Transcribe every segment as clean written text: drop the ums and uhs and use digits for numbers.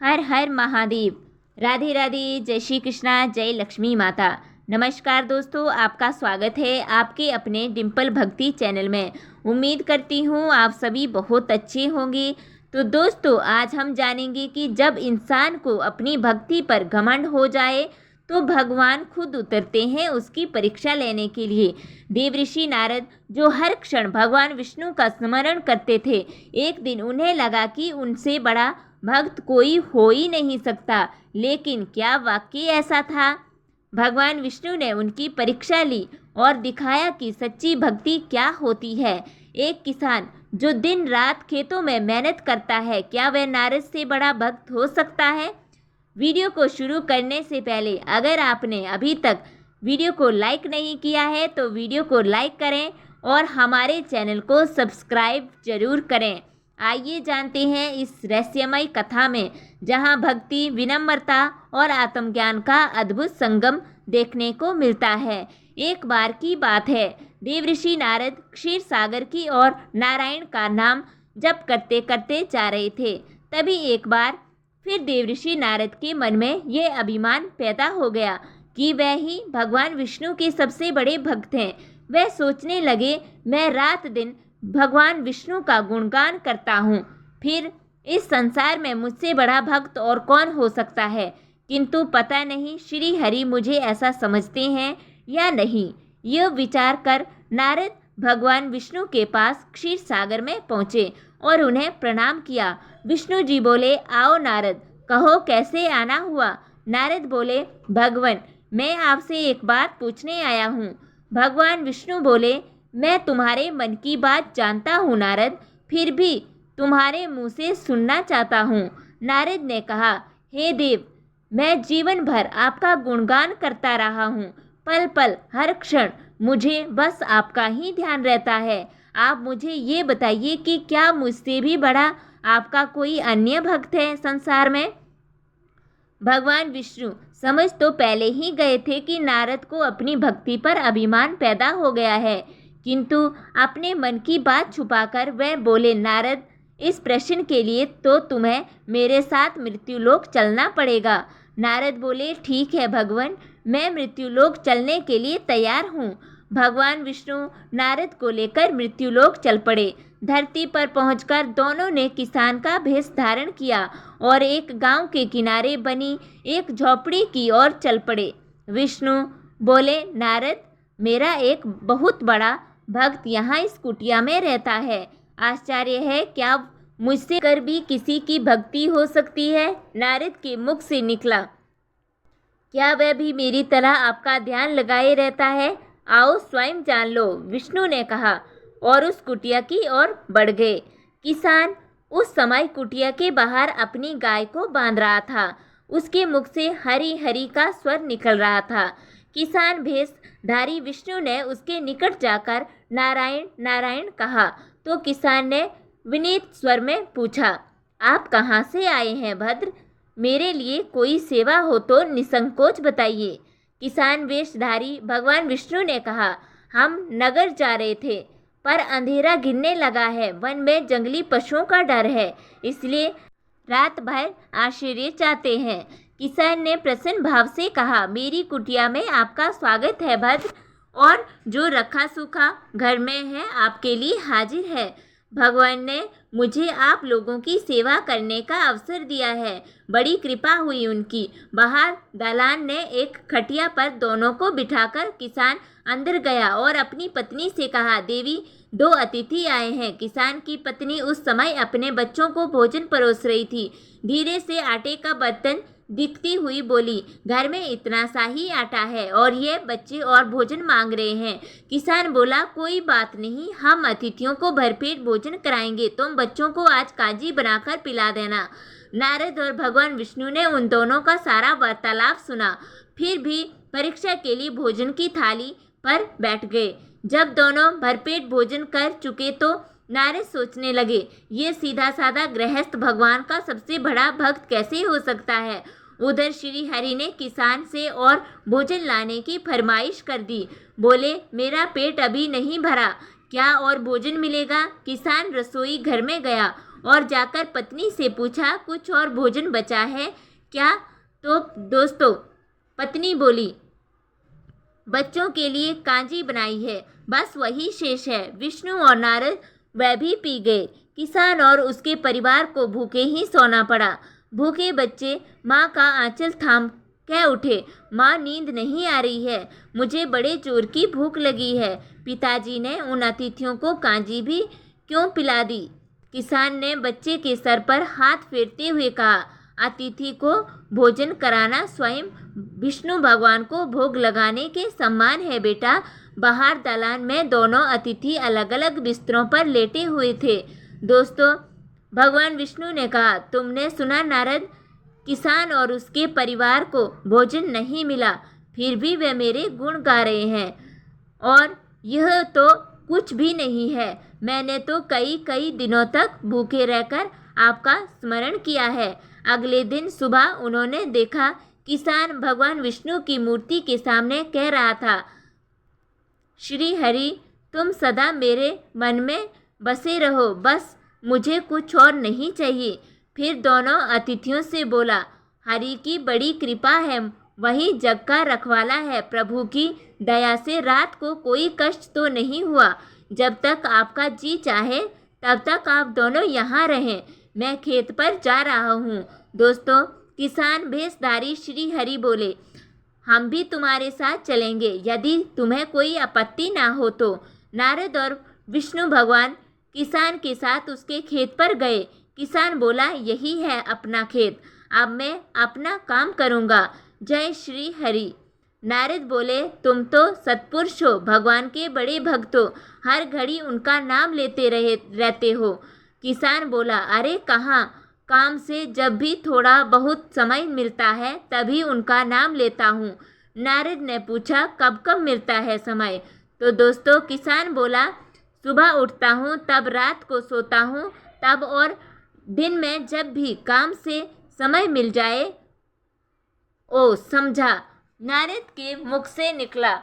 हर हर महादेव। राधे राधे। जय श्री कृष्णा। जय लक्ष्मी माता। नमस्कार दोस्तों, आपका स्वागत है आपके अपने डिम्पल भक्ति चैनल में। उम्मीद करती हूँ आप सभी बहुत अच्छे होंगे। तो दोस्तों, आज हम जानेंगे कि जब इंसान को अपनी भक्ति पर घमंड हो जाए तो भगवान खुद उतरते हैं उसकी परीक्षा लेने के लिए। देवऋषि नारद, जो हर क्षण भगवान विष्णु का स्मरण करते थे, एक दिन उन्हें लगा कि उनसे बड़ा भक्त कोई हो ही नहीं सकता। लेकिन क्या वाकई ऐसा था? भगवान विष्णु ने उनकी परीक्षा ली और दिखाया कि सच्ची भक्ति क्या होती है। एक किसान जो दिन रात खेतों में मेहनत करता है, क्या वह नारद से बड़ा भक्त हो सकता है? वीडियो को शुरू करने से पहले अगर आपने अभी तक वीडियो को लाइक नहीं किया है तो वीडियो को लाइक करें और हमारे चैनल को सब्सक्राइब जरूर करें। आइए जानते हैं इस रहस्यमय कथा में, जहां भक्ति, विनम्रता और आत्मज्ञान का अद्भुत संगम देखने को मिलता है। एक बार की बात है, देवऋषि नारद क्षीर सागर की ओर नारायण का नाम जप करते करते जा रहे थे। तभी एक बार फिर देवऋषि नारद के मन में यह अभिमान पैदा हो गया कि वह ही भगवान विष्णु के सबसे बड़े भक्त हैं। वह सोचने लगे, मैं रात दिन भगवान विष्णु का गुणगान करता हूँ, फिर इस संसार में मुझसे बड़ा भक्त और कौन हो सकता है। किंतु पता नहीं श्री हरि मुझे ऐसा समझते हैं या नहीं। यह विचार कर नारद भगवान विष्णु के पास क्षीर सागर में पहुँचे और उन्हें प्रणाम किया। विष्णु जी बोले, आओ नारद, कहो कैसे आना हुआ। नारद बोले, भगवान, मैं आपसे एक बात पूछने आया हूँ। भगवान विष्णु बोले, मैं तुम्हारे मन की बात जानता हूँ नारद, फिर भी तुम्हारे मुंह से सुनना चाहता हूँ। नारद ने कहा, हे देव, मैं जीवन भर आपका गुणगान करता रहा हूँ। पल पल हर क्षण मुझे बस आपका ही ध्यान रहता है। आप मुझे ये बताइए कि क्या मुझसे भी बड़ा आपका कोई अन्य भक्त है संसार में? भगवान विष्णु समझ तो पहले ही गए थे कि नारद को अपनी भक्ति पर अभिमान पैदा हो गया है, किंतु अपने मन की बात छुपाकर वह बोले, नारद, इस प्रश्न के लिए तो तुम्हें मेरे साथ मृत्युलोक चलना पड़ेगा। नारद बोले, ठीक है भगवान, मैं मृत्युलोक चलने के लिए तैयार हूँ। भगवान विष्णु नारद को लेकर मृत्युलोक चल पड़े। धरती पर पहुंचकर दोनों ने किसान का भेष धारण किया और एक गांव के किनारे बनी एक झोपड़ी की ओर चल पड़े। विष्णु बोले, नारद, मेरा एक बहुत बड़ा भक्त यहाँ इस कुटिया में रहता है। आश्चर्य है, क्या मुझसे कर भी किसी की भक्ति हो सकती है? नारद के मुख से निकला, क्या वह भी मेरी तरह आपका ध्यान लगाए रहता है? आओ स्वयं जान लो, विष्णु ने कहा और उस कुटिया की ओर बढ़ गए। किसान उस समय कुटिया के बाहर अपनी गाय को बांध रहा था। उसके मुख से हरि हरि का स्वर निकल रहा था। किसान भेषधारी विष्णु ने उसके निकट जाकर नारायण नारायण कहा तो किसान ने विनीत स्वर में पूछा, आप कहाँ से आए हैं भद्र? मेरे लिए कोई सेवा हो तो निसंकोच बताइए। किसान वेशधारी भगवान विष्णु ने कहा, हम नगर जा रहे थे पर अंधेरा गिरने लगा है। वन में जंगली पशुओं का डर है, इसलिए रात भर आश्रय चाहते हैं। किसान ने प्रसन्न भाव से कहा, मेरी कुटिया में आपका स्वागत है भद्र, और जो रखा सूखा घर में है आपके लिए हाजिर है। भगवान ने मुझे आप लोगों की सेवा करने का अवसर दिया है, बड़ी कृपा हुई उनकी। बाहर दालान ने एक खटिया पर दोनों को बिठाकर किसान अंदर गया और अपनी पत्नी से कहा, देवी, दो अतिथि आए हैं। किसान की पत्नी उस समय अपने बच्चों को भोजन परोस रही थी। धीरे से आटे का बर्तन दिखती हुई बोली, घर में इतना सा ही आटा है और ये बच्चे और भोजन मांग रहे हैं। किसान बोला, कोई बात नहीं, हम अतिथियों को भरपेट भोजन कराएंगे, तुम बच्चों को आज काजी बनाकर पिला देना। नारद और भगवान विष्णु ने उन दोनों का सारा वार्तालाप सुना, फिर भी परीक्षा के लिए भोजन की थाली पर बैठ गए। जब दोनों भरपेट भोजन कर चुके तो नारद सोचने लगे, ये सीधा साधा गृहस्थ भगवान का सबसे बड़ा भक्त कैसे हो सकता है। उधर श्री हरि ने किसान से और भोजन लाने की फरमाइश कर दी। बोले, मेरा पेट अभी नहीं भरा, क्या और भोजन मिलेगा? किसान रसोई घर में गया और जाकर पत्नी से पूछा, कुछ और भोजन बचा है क्या? तो दोस्तों पत्नी बोली, बच्चों के लिए कांजी बनाई है, बस वही शेष है। विष्णु और नारद वह भी पी गए। किसान और उसके परिवार को भूखे ही सोना पड़ा। भूखे बच्चे माँ का आंचल थाम कह उठे, माँ नींद नहीं आ रही है, मुझे बड़े जोर की भूख लगी है। पिताजी ने उन अतिथियों को कांजी भी क्यों पिला दी? किसान ने बच्चे के सर पर हाथ फेरते हुए कहा, अतिथि को भोजन कराना स्वयं विष्णु भगवान को भोग लगाने के समान है बेटा। बाहर दालान में दोनों अतिथि अलग अलग बिस्तरों पर लेटे हुए थे। दोस्तों भगवान विष्णु ने कहा, तुमने सुना नारद, किसान और उसके परिवार को भोजन नहीं मिला, फिर भी वे मेरे गुण गा रहे हैं, और यह तो कुछ भी नहीं है। मैंने तो कई दिनों तक भूखे रहकर आपका स्मरण किया है। अगले दिन सुबह उन्होंने देखा, किसान भगवान विष्णु की मूर्ति के सामने कह रहा था, श्री हरि तुम सदा मेरे मन में बसे रहो, बस मुझे कुछ और नहीं चाहिए। फिर दोनों अतिथियों से बोला, हरि की बड़ी कृपा है, वही जग का रखवाला है। प्रभु की दया से रात को कोई कष्ट तो नहीं हुआ। जब तक आपका जी चाहे तब तक आप दोनों यहाँ रहें, मैं खेत पर जा रहा हूँ। दोस्तों किसान भेषधारी श्री हरि बोले, हम भी तुम्हारे साथ चलेंगे यदि तुम्हें कोई आपत्ति ना हो तो। नारद और विष्णु भगवान किसान के साथ उसके खेत पर गए। किसान बोला, यही है अपना खेत, अब मैं अपना काम करूँगा, जय श्री हरि। नारद बोले, तुम तो सत्पुरुष हो, भगवान के बड़े भक्त हो, हर घड़ी उनका नाम लेते रहते हो। किसान बोला, अरे कहाँ, काम से जब भी थोड़ा बहुत समय मिलता है तभी उनका नाम लेता हूँ। नारद ने पूछा, कब कब मिलता है समय? तो दोस्तों किसान बोला, सुबह उठता हूँ तब रात को सोता हूँ तब, और दिन में जब भी काम से समय मिल जाए। ओ समझा, नारद के मुख से निकला।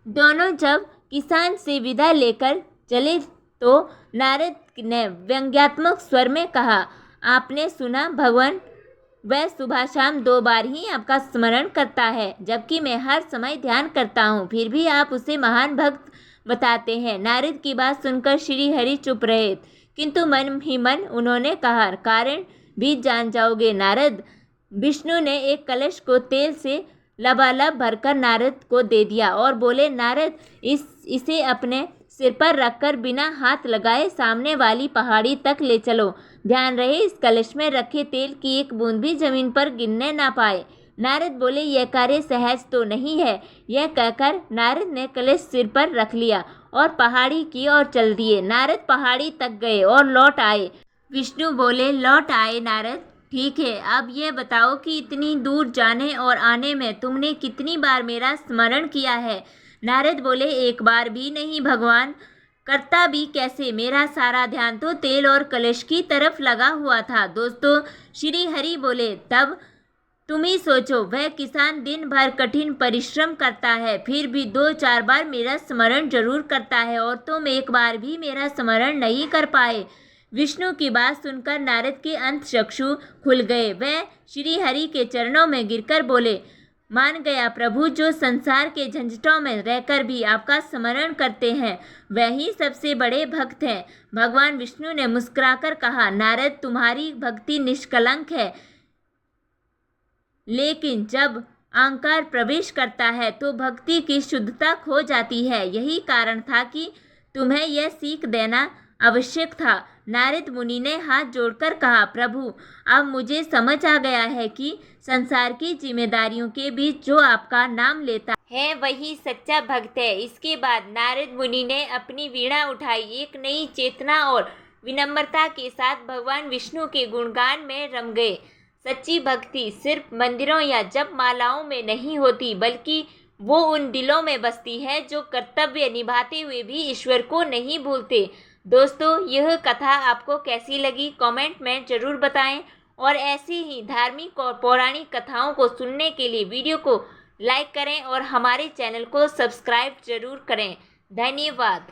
दोनों जब किसान से विदा लेकर चले तो नारद ने व्यंग्यात्मक स्वर में कहा, आपने सुना भगवान, वह सुबह शाम 2 बार ही आपका स्मरण करता है, जबकि मैं हर समय ध्यान करता हूँ, फिर भी आप उसे महान भक्त बताते हैं। नारद की बात सुनकर श्री हरि चुप रहे, किंतु मन ही मन उन्होंने कहा, कारण भी जान जाओगे नारद। विष्णु ने एक कलश को तेल से लबालब भरकर नारद को दे दिया और बोले, नारद इसे अपने सिर पर रखकर बिना हाथ लगाए सामने वाली पहाड़ी तक ले चलो। ध्यान रहे इस कलश में रखे तेल की एक बूंद भी जमीन पर गिरने ना पाए। नारद बोले, यह कार्य सहज तो नहीं है। यह कहकर नारद ने कलश सिर पर रख लिया और पहाड़ी की ओर चल दिए। नारद पहाड़ी तक गए और लौट आए। विष्णु बोले, लौट आए नारद, ठीक है, अब यह बताओ कि इतनी दूर जाने और आने में तुमने कितनी बार मेरा स्मरण किया है? नारद बोले, एक बार भी नहीं भगवान, करता भी कैसे, मेरा सारा ध्यान तो तेल और कलश की तरफ लगा हुआ था। दोस्तों श्री हरि बोले, तब तुम ही सोचो, वह किसान दिन भर कठिन परिश्रम करता है, फिर भी 2-4 बार मेरा स्मरण जरूर करता है, और तुम एक बार भी मेरा स्मरण नहीं कर पाए। विष्णु की बात सुनकर नारद के अंतःचक्षु खुल गए। वह श्री हरि के चरणों में गिरकर बोले, मान गया प्रभु, जो संसार के झंझटों में रहकर भी आपका स्मरण करते हैं वही सबसे बड़े भक्त हैं। भगवान विष्णु ने मुस्कुराकर कहा, नारद तुम्हारी भक्ति निष्कलंक है, लेकिन जब अहंकार प्रवेश करता है तो भक्ति की शुद्धता खो जाती है। यही कारण था कि तुम्हें यह सीख देना आवश्यक था। नारद मुनि ने हाथ जोड़कर कहा, प्रभु अब मुझे समझ आ गया है कि संसार की जिम्मेदारियों के बीच जो आपका नाम लेता है वही सच्चा भक्त है। इसके बाद नारद मुनि ने अपनी वीणा उठाई, एक नई चेतना और विनम्रता के साथ भगवान विष्णु के गुणगान में रम गए। सच्ची भक्ति सिर्फ मंदिरों या जप मालाओं में नहीं होती, बल्कि वो उन दिलों में बसती है जो कर्तव्य निभाते हुए भी ईश्वर को नहीं भूलते। दोस्तों यह कथा आपको कैसी लगी कमेंट में ज़रूर बताएं, और ऐसी ही धार्मिक और पौराणिक कथाओं को सुनने के लिए वीडियो को लाइक करें और हमारे चैनल को सब्सक्राइब जरूर करें। धन्यवाद।